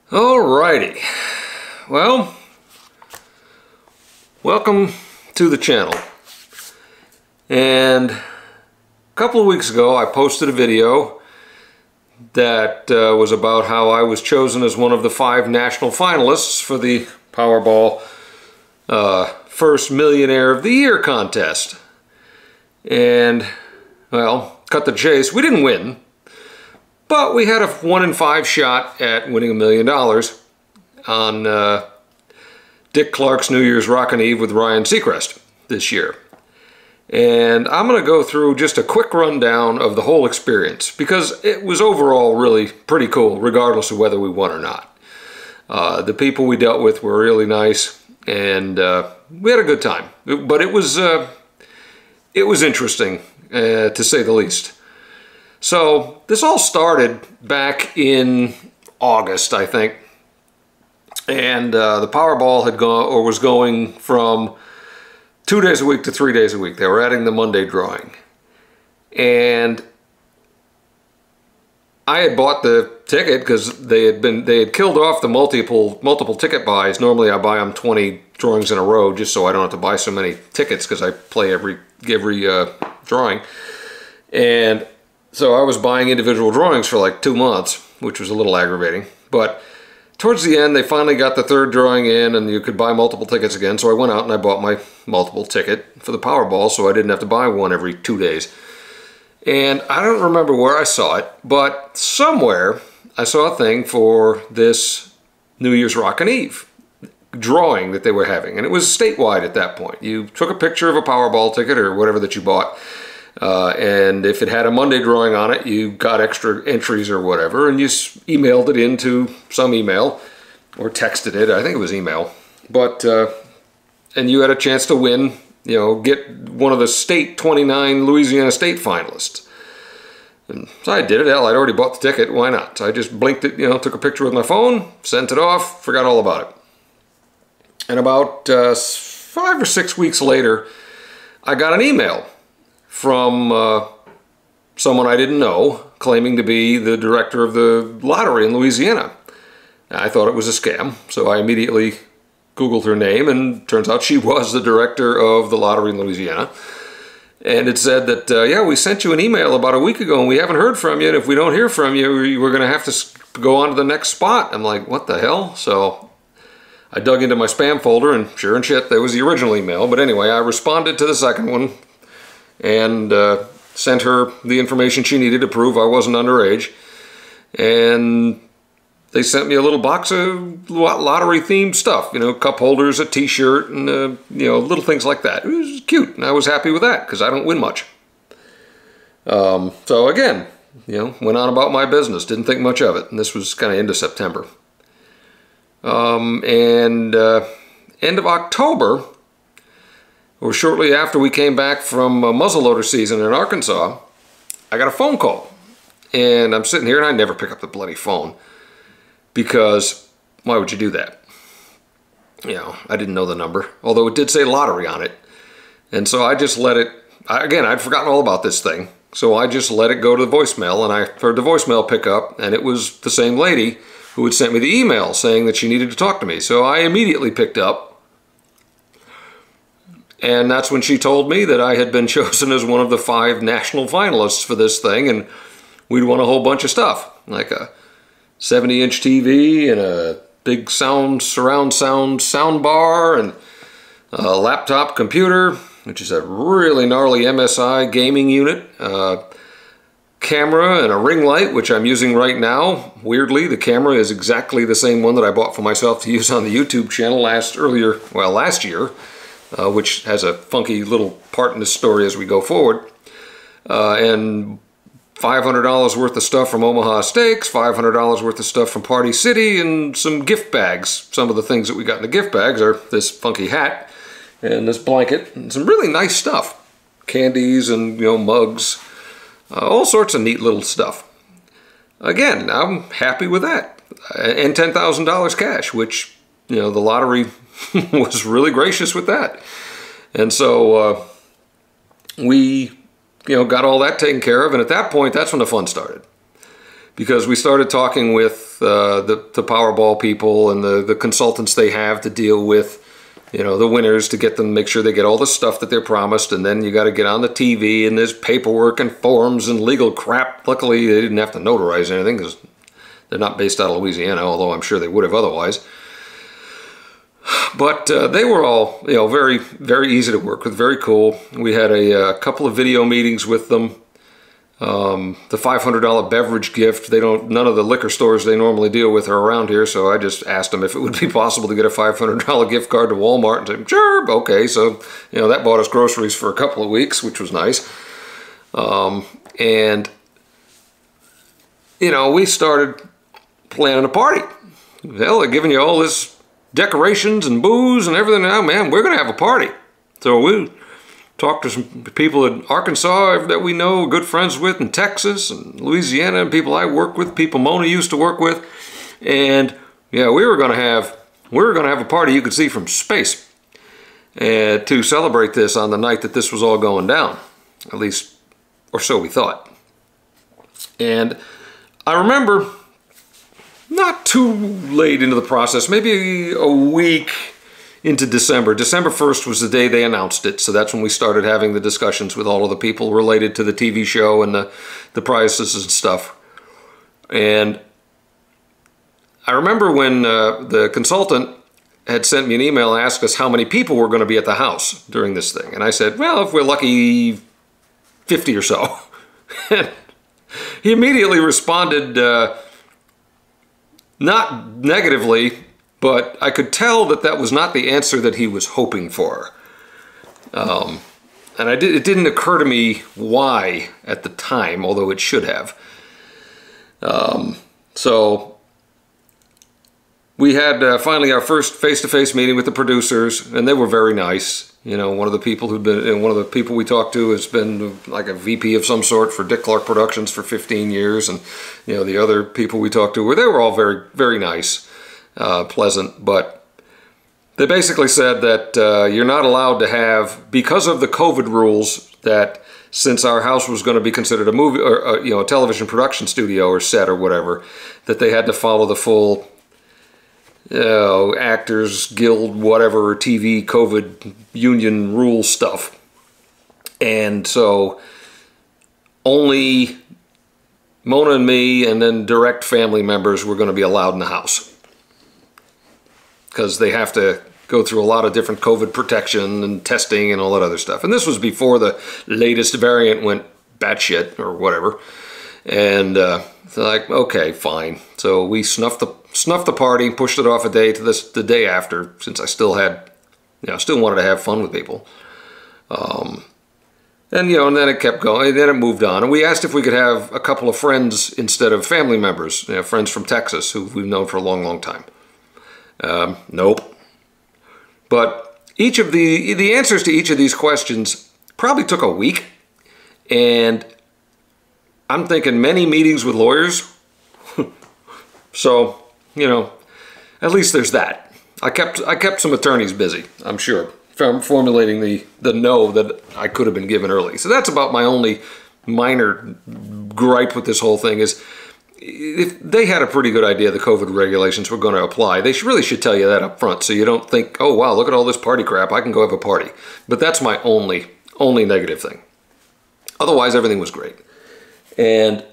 Alrighty, well, welcome to the channel. And a couple of weeks ago I posted a video that was about how I was chosen as one of the 5 national finalists for the Powerball first Millionaire of the Year contest. And, well, cut the chase, we didn't win. But we had a 1 in 5 shot at winning $1 million on Dick Clark's New Year's Rockin' Eve with Ryan Seacrest this year. And I'm going to go through just a quick rundown of the whole experience because it was overall really pretty cool regardless of whether we won or not. The people we dealt with were really nice and we had a good time. But it was interesting to say the least. So this all started back in August, I think, and the Powerball had gone or was going from 2 days a week to 3 days a week. They were adding the Monday drawing, and I had bought the ticket because they had killed off the multiple ticket buys. Normally I buy them 20 drawings in a row just so I don't have to buy so many tickets because I play every drawing. And so I was buying individual drawings for like 2 months, which was a little aggravating. But towards the end, they finally got the 3rd drawing in and you could buy multiple tickets again. So I went out and I bought my multiple ticket for the Powerball so I didn't have to buy one every 2 days. And I don't remember where I saw it, but somewhere I saw a thing for this New Year's Rockin' Eve drawing that they were having. And it was statewide at that point. You took a picture of a Powerball ticket or whatever that you bought. And if it had a Monday drawing on it, you got extra entries or whatever, and you emailed it into some email, or texted it, I think it was email, but, and you had a chance to win, you know, get one of the state 29 Louisiana state finalists. And so I did it. Hell, I'd already bought the ticket, why not? So I just blinked it, you know, took a picture with my phone, sent it off, forgot all about it. And about 5 or 6 weeks later, I got an email from someone I didn't know claiming to be the director of the lottery in Louisiana. I thought it was a scam, so I immediately Googled her name, and turns out she was the director of the lottery in Louisiana. And it said that, yeah, we sent you an email about a week ago and we haven't heard from you, and if we don't hear from you, we're going to have to go on to the next spot. I'm like, what the hell? So I dug into my spam folder, and sure and shit, there was the original email. But anyway, I responded to the second one and sent her the information she needed to prove I wasn't underage. And they sent me a little box of lottery-themed stuff, you know, cup holders, a t-shirt, and, you know, little things like that. It was cute, and I was happy with that, because I don't win much. So again, you know, went on about my business, didn't think much of it, and this was kind of into September. End of October, or shortly after we came back from muzzleloader season in Arkansas, I got a phone call. And I'm sitting here and I never pick up the bloody phone because why would you do that? You know, I didn't know the number, although it did say lottery on it. And so I just let it, again, I'd forgotten all about this thing. So I just let it go to the voicemail, and I heard the voicemail pick up, and it was the same lady who had sent me the email saying that she needed to talk to me. So I immediately picked up. And that's when she told me that I had been chosen as one of the 5 national finalists for this thing, and we'd won a whole bunch of stuff, like a 70-inch TV and a big surround sound bar and a laptop computer, which is a really gnarly MSI gaming unit, camera and a ring light, which I'm using right now. Weirdly, the camera is exactly the same one that I bought for myself to use on the YouTube channel last year. Which has a funky little part in this story as we go forward. And $500 worth of stuff from Omaha Steaks, $500 worth of stuff from Party City, and some gift bags. Some of the things that we got in the gift bags are this funky hat and this blanket and some really nice stuff. Candies and, you know, mugs, all sorts of neat little stuff. Again, I'm happy with that. And $10,000 cash, which, you know, the lottery was really gracious with that. And so we, you know, got all that taken care of, and at that point, that's when the fun started. because we started talking with the Powerball people and the consultants they have to deal with, you know, the winners, to get them, make sure they get all the stuff that they're promised, and then you got to get on the TV, and there's paperwork and forms and legal crap. Luckily, they didn't have to notarize anything because they're not based out of Louisiana, although I'm sure they would have otherwise. But they were all, you know, very, very easy to work with, very cool. We had a couple of video meetings with them. The $500 beverage gift, none of the liquor stores they normally deal with are around here, so I just asked them if it would be possible to get a $500 gift card to Walmart, and said, sure, okay. So, you know, that bought us groceries for a couple of weeks, which was nice. And, you know, we started planning a party. Hell, they're giving you all this decorations and booze and everything. Now, man, we're going to have a party. So we talked to some people in Arkansas that we know, good friends with, in Texas and Louisiana, and people I work with, people Mona used to work with. And yeah, we were going to have a party you could see from space, and to celebrate this on the night that this was all going down, at least, or so we thought. And I remember, not too late into the process, maybe a week into December. December 1st was the day they announced it, so that's when we started having the discussions with all of the people related to the TV show and the prizes and stuff. And I remember when the consultant had sent me an email and asked us how many people were going to be at the house during this thing. And I said, well, if we're lucky, 50 or so. And he immediately responded, not negatively, but I could tell that that was not the answer that he was hoping for. And it didn't occur to me why at the time, although it should have. So we had finally our first face-to-face meeting with the producers, and they were very nice. You know, one of the people we talked to has been like a VP of some sort for Dick Clark Productions for 15 years, and you know, the other people we talked to they were all very, very nice. Pleasant, but they basically said that you're not allowed to have, because of the COVID rules, that since our house was going to be considered a movie or you know, a television production studio or set or whatever, that they had to follow the full, you know, Actors Guild, whatever, TV COVID union rule stuff. And so only Mona and me and then direct family members were going to be allowed in the house, because they have to go through a lot of different COVID protection and testing and all that other stuff. And this was before the latest variant went batshit or whatever. And they're like, okay, fine. So we snuffed the party, pushed it off a day to the day after, since I still had, you know, still wanted to have fun with people. And you know, and then it kept going. Then it moved on, and we asked if we could have a couple of friends instead of family members. You know, friends from Texas who we've known for a long, long time. Nope. But each of the answers to each of these questions probably took a week, and I'm thinking many meetings with lawyers. So, you know, at least there's that. I kept some attorneys busy, I'm sure, from formulating the no that I could have been given early. So that's about my only minor gripe with this whole thing is, if they had a pretty good idea the COVID regulations were going to apply, they really should tell you that up front, so you don't think, oh wow, look at all this party crap, I can go have a party. But that's my only negative thing. Otherwise, everything was great. And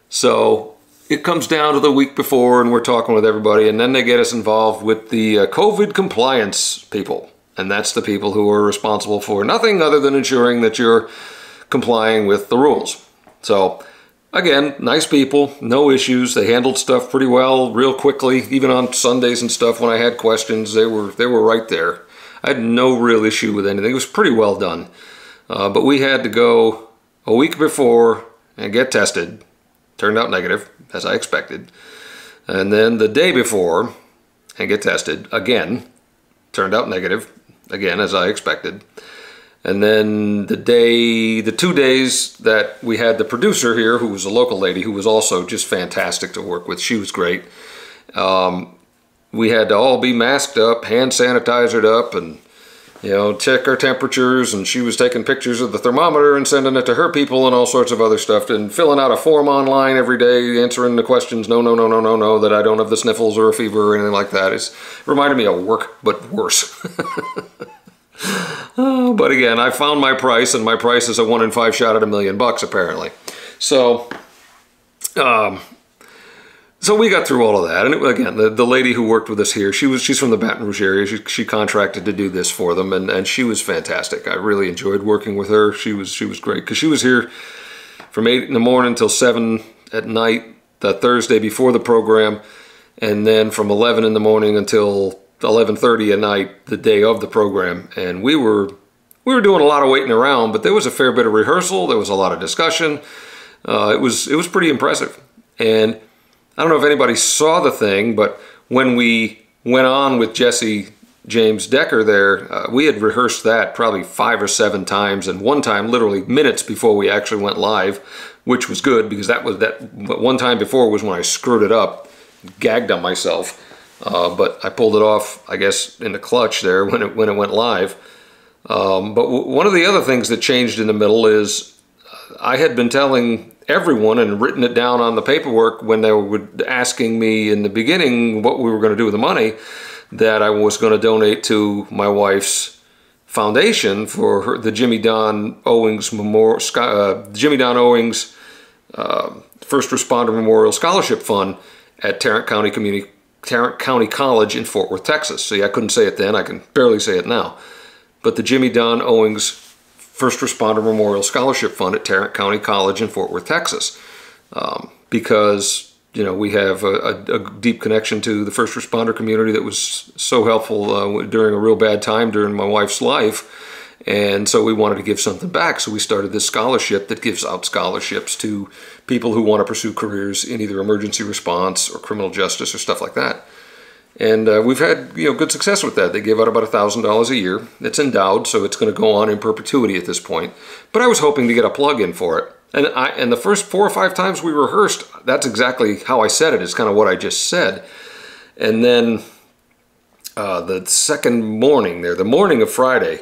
so it comes down to the week before, and we're talking with everybody, and then they get us involved with the COVID compliance people. And that's the people who are responsible for nothing other than ensuring that you're complying with the rules. So again, nice people, no issues. They handled stuff pretty well, real quickly. Even on Sundays and stuff, when I had questions, they were right there. I had no real issue with anything. It was pretty well done. But we had to go a week before and get tested. Turned out negative, as I expected. And then the day before and get tested again. Turned out negative, again, as I expected. And then the 2 days that we had the producer here, who was a local lady, who was also just fantastic to work with. She was great. We had to all be masked up, hand sanitized up, and you know, check our temperatures, and she was taking pictures of the thermometer and sending it to her people and all sorts of other stuff, and filling out a form online every day, answering the questions, no, that I don't have the sniffles or a fever or anything like that. It reminded me of work, but worse. But again, I found my price, and my price is a 1 in 5 shot at $1 million apparently. So, so we got through all of that, and again, the lady who worked with us here, she's from the Baton Rouge area. She contracted to do this for them, and she was fantastic. I really enjoyed working with her. She was great, because she was here from 8 in the morning till 7 at night the Thursday before the program, and then from 11 in the morning until 11:30 at night the day of the program. And we were doing a lot of waiting around, but there was a fair bit of rehearsal. There was a lot of discussion. It was pretty impressive. And I don't know if anybody saw the thing, but when we went on with Jesse James Decker there, we had rehearsed that probably 5 or 7 times, and one time literally minutes before we actually went live, which was good, because that one time before was when I screwed it up, gagged on myself, but I pulled it off, I guess, in the clutch there when it went live. But one of the other things that changed in the middle is I had been telling everyone and written it down on the paperwork when they were asking me in the beginning what we were going to do with the money, that I was going to donate to my wife's foundation for the Jimmy Don Owings First Responder Memorial Scholarship Fund at Tarrant County College in Fort Worth, Texas. See, I couldn't say it then. I can barely say it now. But the Jimmy Don Owings First Responder Memorial Scholarship Fund at Tarrant County College in Fort Worth, Texas. Because, you know, we have a deep connection to the first responder community that was so helpful during a real bad time during my wife's life. And so we wanted to give something back. So we started this scholarship that gives out scholarships to people who want to pursue careers in either emergency response or criminal justice or stuff like that. And we've had, you know, good success with that. They give out about $1,000 a year. It's endowed, so it's going to go on in perpetuity at this point. But I was hoping to get a plug-in for it. And the first 4 or 5 times we rehearsed, that's exactly how I said it. It's kind of what I just said. And then the second morning there, the morning of Friday,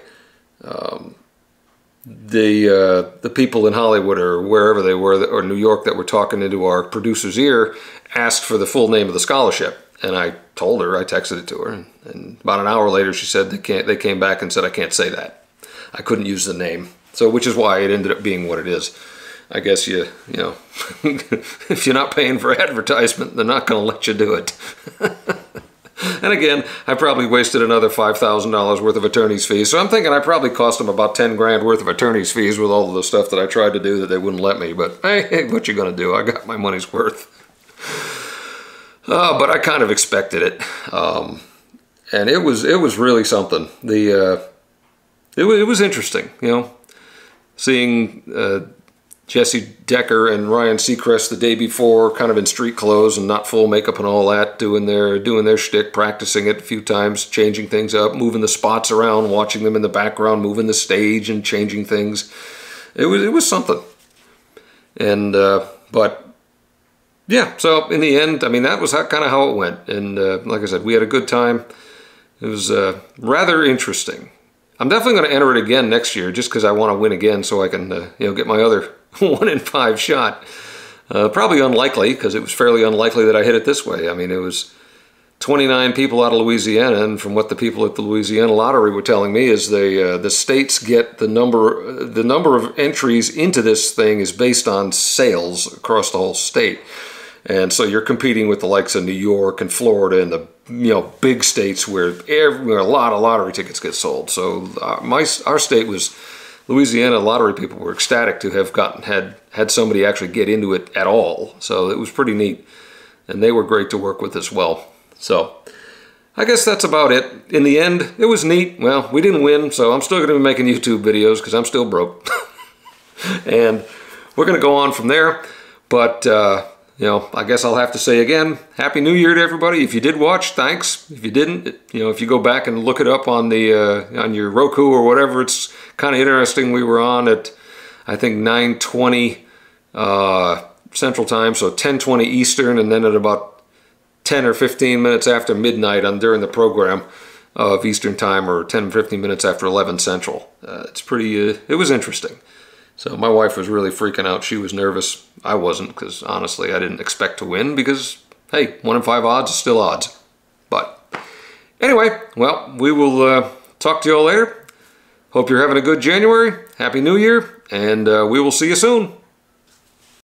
the people in Hollywood or wherever they were, or New York, that were talking into our producer's ear asked for the full name of the scholarship. And I told her, I texted it to her, and about an hour later she said they came back and said I can't say that. I couldn't use the name. So, which is why it ended up being what it is. I guess you know, if you're not paying for advertisement, they're not going to let you do it. And again, I probably wasted another $5,000 worth of attorney's fees. So I'm thinking I probably cost them about 10 grand worth of attorney's fees with all of the stuff that I tried to do that they wouldn't let me. But hey, what you going to do? I got my money's worth. But I kind of expected it, and it was really something. It was interesting, you know, seeing Jesse Decker and Ryan Seacrest the day before, kind of in street clothes and not full makeup and all that, doing their shtick, practicing it a few times, changing things up, moving the spots around, watching them in the background, moving the stage and changing things. It was something, and but. Yeah, so in the end, I mean, that was kind of how it went. And like I said, we had a good time. It was rather interesting. I'm definitely going to enter it again next year just because I want to win again so I can you know, get my other 1 in 5 shot. Probably unlikely, because it was fairly unlikely that I hit it this way. I mean, it was 29 people out of Louisiana, and from what the people at the Louisiana lottery were telling me is the states get the number of entries into this thing is based on sales across the whole state. And so you're competing with the likes of New York and Florida and the, you know, big states where a lot of lottery tickets get sold. So our state was Louisiana. Lottery people were ecstatic to have had somebody actually get into it at all. So it was pretty neat, and they were great to work with as well. So I guess that's about it. In the end, it was neat. Well, we didn't win, so I'm still going to be making YouTube videos because I'm still broke. And we're going to go on from there. But you know, I guess I'll have to say again, Happy New Year to everybody. If you did watch, thanks. If you didn't, you know, if you go back and look it up on on your Roku or whatever, it's kind of interesting. We were on at, I think, 9:20 Central Time, so 10:20 Eastern, and then at about 10 or 15 minutes after midnight during the program, of Eastern Time, or 10-15 minutes after 11 Central. It's pretty, it was interesting. So my wife was really freaking out. She was nervous. I wasn't, because honestly I didn't expect to win, because hey, 1 in 5 odds is still odds. But anyway, well, we will talk to you all later. Hope you're having a good January. Happy New Year, and we will see you soon.